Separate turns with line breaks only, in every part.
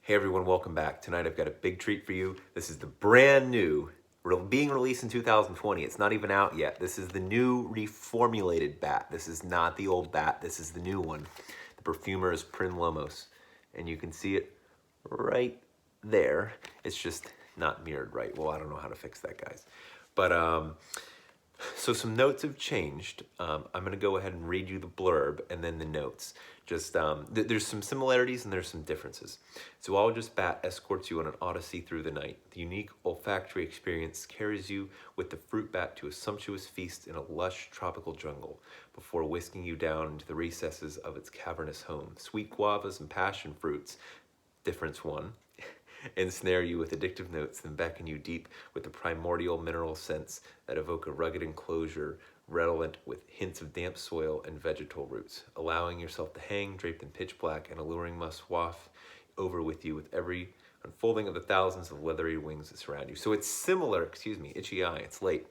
Hey everyone, welcome back. Tonight I've got a big treat for you. This is the brand new, being released in 2020. It's not even out yet. This is the new reformulated bat. This is not the old bat. This is the new one. The perfumer is Prin Lomros. And you can see it right there. It's just not mirrored right. Well, I don't know how to fix that, guys. But so some notes have changed. I'm going to go ahead and read you the blurb and then the notes. Just there's some similarities and there's some differences. Zoologist bat escorts you on an odyssey through the night. The unique olfactory experience carries you with the fruit bat to a sumptuous feast in a lush tropical jungle before whisking you down into the recesses of its cavernous home. Sweet guavas and passion fruits, difference one, ensnare you with addictive notes, then beckon you deep with the primordial mineral scents that evoke a rugged enclosure redolent with hints of damp soil and vegetal roots, allowing yourself to hang, draped in pitch black, and alluring must waft over with you with every unfolding of the thousands of leathery wings that surround you. So it's similar, excuse me, itchy eye, it's late.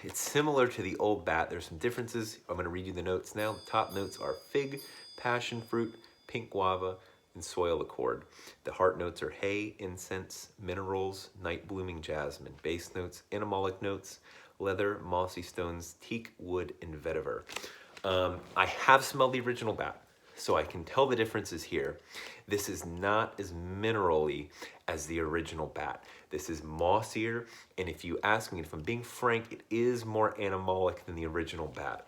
It's similar to the old bat. There's some differences. I'm going to read you the notes now. The top notes are fig, passion fruit, pink guava, and soil accord. The heart notes are hay, incense, minerals, night blooming jasmine. Base notes, animalic notes, leather, mossy stones, teak, wood, and vetiver. I have smelled the original bat, so I can tell the differences here. This is not as minerally as the original bat. This is mossier, and if you ask me, if I'm being frank, it is more animalic than the original bat.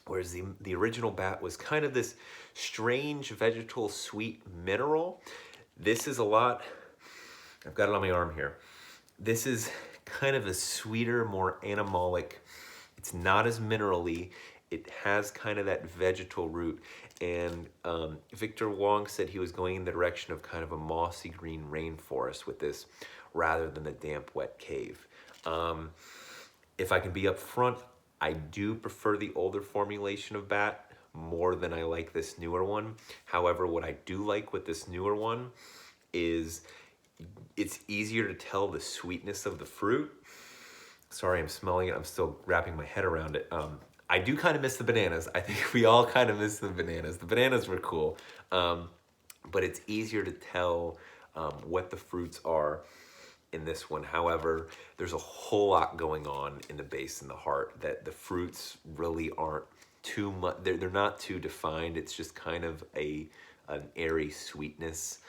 Whereas the original bat was kind of this strange vegetal sweet mineral. This is a lot, I've got it on my arm here. This is kind of a sweeter, more animalic. It's not as minerally. It has kind of that vegetal root. And Victor Wong said he was going in the direction of kind of a mossy green rainforest with this rather than the damp, wet cave. If I can be upfront, I do prefer the older formulation of bat more than I like this newer one. However, what I do like with this newer one is it's easier to tell the sweetness of the fruit. Sorry, I'm smelling it. I'm still wrapping my head around it. I do kind of miss the bananas. I think we all kind of miss the bananas. The bananas were cool, but it's easier to tell what the fruits are in this one. However, there's a whole lot going on in the base and the heart that the fruits really aren't too much. They're not too defined. It's just kind of an airy sweetness.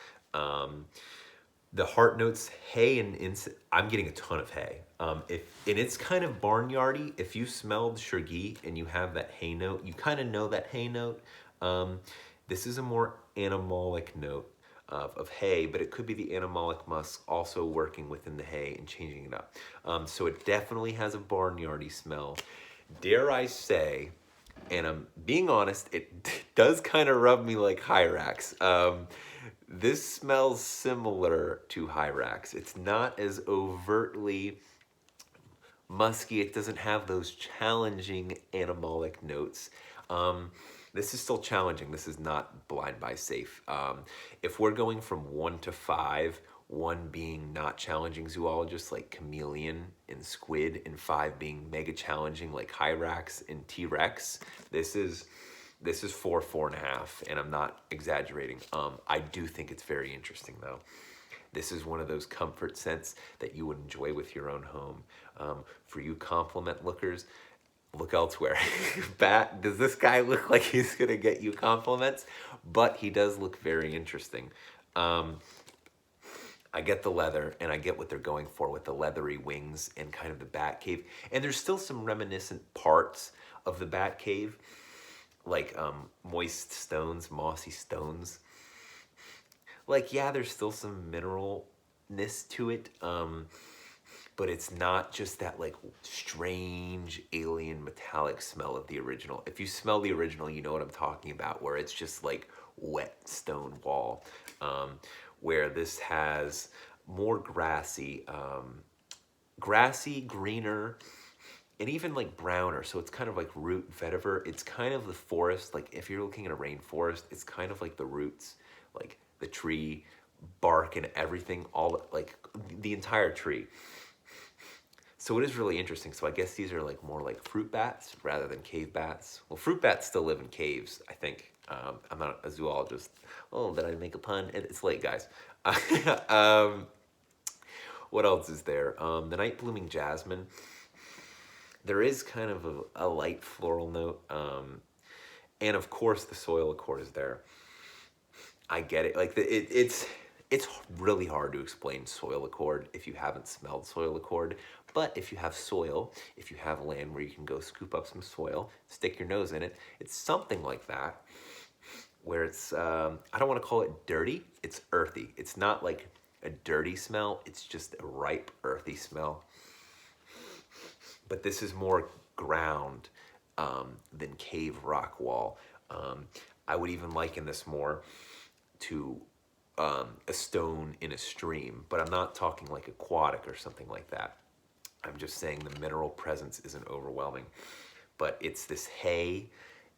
The heart notes, hay and incense. I'm getting a ton of hay. And it's kind of barnyardy. If you smelled Shergi and you have that hay note, you kind of know that hay note. This is a more animalic note of hay, but it could be the animalic musk also working within the hay and changing it up. So it definitely has a barnyardy smell. Dare I say, and I'm being honest, it does kind of rub me like Hyrax. This smells similar to Hyrax. It's not as overtly musky. It doesn't have those challenging animalic notes. This is still challenging. This is not blind buy safe. If we're going from 1 to 5, 1 being not challenging zoologists like chameleon and squid, and 5 being mega challenging like Hyrax and T-Rex, this is 4, 4.5, and I'm not exaggerating. I do think it's very interesting though. This is one of those comfort scents that you would enjoy with your own home. For you compliment lookers, look elsewhere. Bat, does this guy look like he's gonna get you compliments? But he does look very interesting. I get the leather, and I get what they're going for with the leathery wings and kind of the bat cave. And there's still some reminiscent parts of the bat cave, like moist stones, mossy stones. Like, yeah, there's still some mineralness to it, but it's not just that like strange alien metallic smell of the original. If you smell the original, you know what I'm talking about, where it's just like wet stone wall, where this has more grassy, greener, and even like browner. So it's kind of like root vetiver. It's kind of the forest. Like if you're looking at a rainforest, it's kind of like the roots, like the tree, bark and everything, all like the entire tree. So it is really interesting. So I guess these are like more like fruit bats rather than cave bats. Well, fruit bats still live in caves, I think. I'm not a zoologist. Oh, did I make a pun? It's late, guys. um, what else is there? The night blooming jasmine. There is kind of a light floral note. And of course the soil accord is there. I get it. Like it's really hard to explain soil accord if you haven't smelled soil accord. But if you have soil, if you have land where you can go scoop up some soil, stick your nose in it, it's something like that. Where it's I don't want to call it dirty. It's earthy. It's not like a dirty smell. It's just a ripe earthy smell. But this is more ground than cave rock wall. I would even liken this more to a stone in a stream, but I'm not talking like aquatic or something like that. I'm just saying the mineral presence isn't overwhelming, but it's this hay.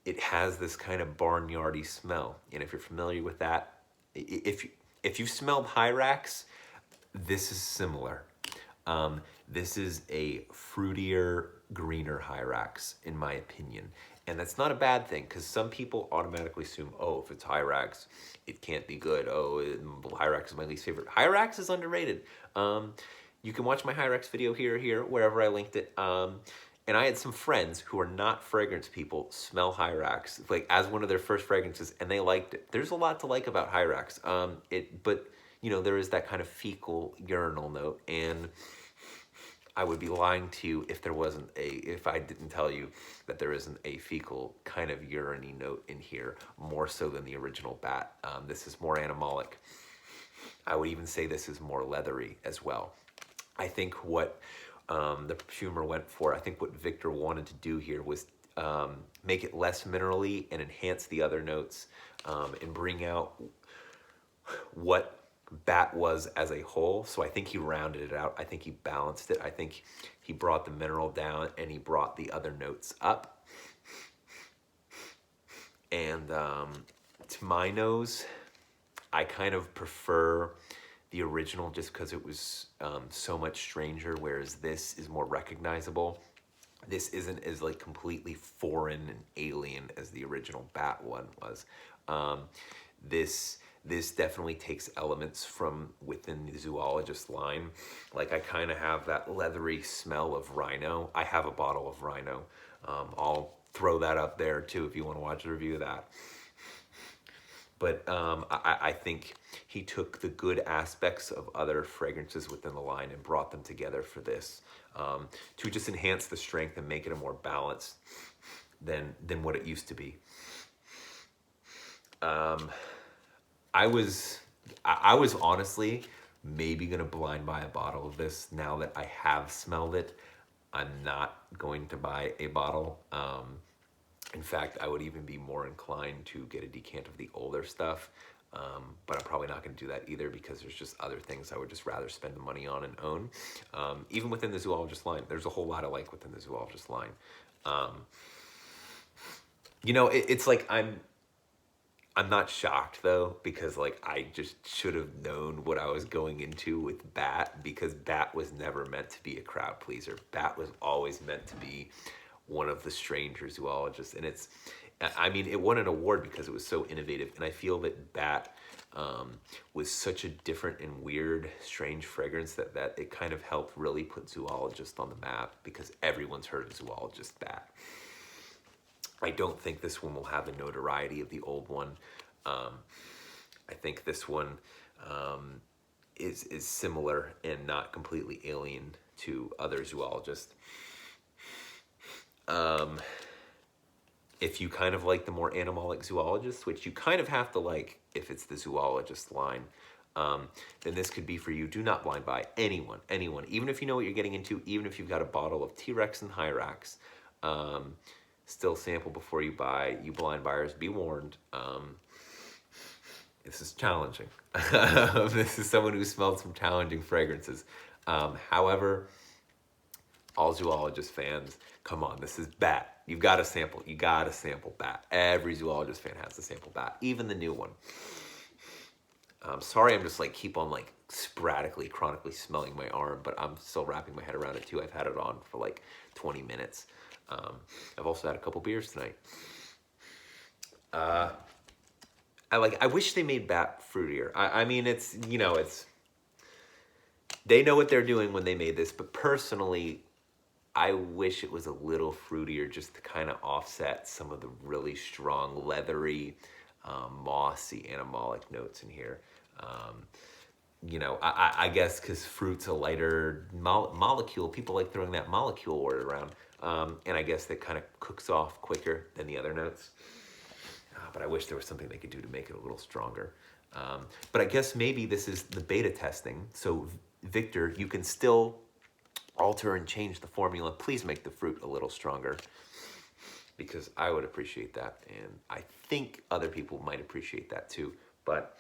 It has this kind of barnyardy smell, and if you're familiar with that, if you've smelled hyrax, this is similar. This is a fruitier, greener hyrax, in my opinion. And that's not a bad thing, because some people automatically assume, oh, if it's hyrax, it can't be good. Oh, hyrax is my least favorite. Hyrax is underrated. You can watch my hyrax video here, wherever I linked it. And I had some friends who are not fragrance people smell hyrax like as one of their first fragrances, and they liked it. There's a lot to like about hyrax. But you know, there is that kind of fecal urinal note, and I would be lying to you if I didn't tell you that there isn't a fecal kind of urine-y note in here, more so than the original bat. This is more animalic. I would even say this is more leathery as well. I think what the perfumer went for, I think what Victor wanted to do here was make it less minerally and enhance the other notes, and bring out what bat was as a whole. So I think he rounded it out. I think he balanced it. I think he brought the mineral down and he brought the other notes up. And to my nose, I kind of prefer the original just because it was so much stranger, whereas this is more recognizable. This isn't as like completely foreign and alien as the original bat one was. This definitely takes elements from within the Zoologist line. Like I kind of have that leathery smell of rhino. I have a bottle of rhino. I'll throw that up there too if you want to watch a review of that. But I think he took the good aspects of other fragrances within the line and brought them together for this, to just enhance the strength and make it a more balanced than what it used to be. I was honestly maybe gonna blind buy a bottle of this now that I have smelled it. I'm not going to buy a bottle. In fact, I would even be more inclined to get a decant of the older stuff, but I'm probably not going to do that either because there's just other things I would just rather spend the money on and own. Even within the Zoologist line, there's a whole lot I like within the Zoologist line. You know, it's like I'm not shocked though, because like I just should have known what I was going into with Bat, because Bat was never meant to be a crowd pleaser. Bat was always meant to be one of the stranger zoologists, and I mean, it won an award because it was so innovative, and I feel that Bat was such a different and weird, strange fragrance that it kind of helped really put Zoologist on the map, because everyone's heard of Zoologist Bat. I don't think this one will have the notoriety of the old one. I think this one is similar and not completely alien to other zoologists. If you kind of like the more animalic zoologists, which you kind of have to like if it's the Zoologist line, then this could be for you. Do not blind buy anyone, even if you know what you're getting into, even if you've got a bottle of T-Rex and Hyrax. Still sample before you buy. You blind buyers, be warned. This is challenging. This is someone who smelled some challenging fragrances. However, all Zoologist fans, come on, this is Bat. You've got to sample. You got to sample Bat. Every Zoologist fan has to sample Bat, even the new one. Sorry, I'm just like keep on like sporadically, chronically smelling my arm, but I'm still wrapping my head around it too. I've had it on for like 20 minutes. I've also had a couple beers tonight. I wish they made bat fruitier. I mean, it's, you know, they know what they're doing when they made this, but personally, I wish it was a little fruitier just to kind of offset some of the really strong, leathery, mossy, animalic notes in here. You know, I guess because fruit's a lighter molecule, people like throwing that molecule word around. And I guess that kind of cooks off quicker than the other notes. But I wish there was something they could do to make it a little stronger. But I guess maybe this is the beta testing. So Victor, you can still alter and change the formula. Please make the fruit a little stronger, because I would appreciate that. And I think other people might appreciate that too. But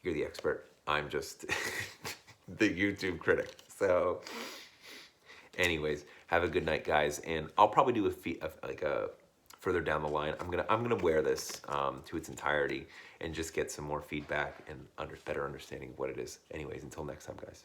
you're the expert. I'm just the YouTube critic. So anyways, have a good night, guys. And I'll probably do a further down the line. I'm gonna wear this to its entirety and just get some more feedback and better understanding of what it is. Anyways, until next time, guys.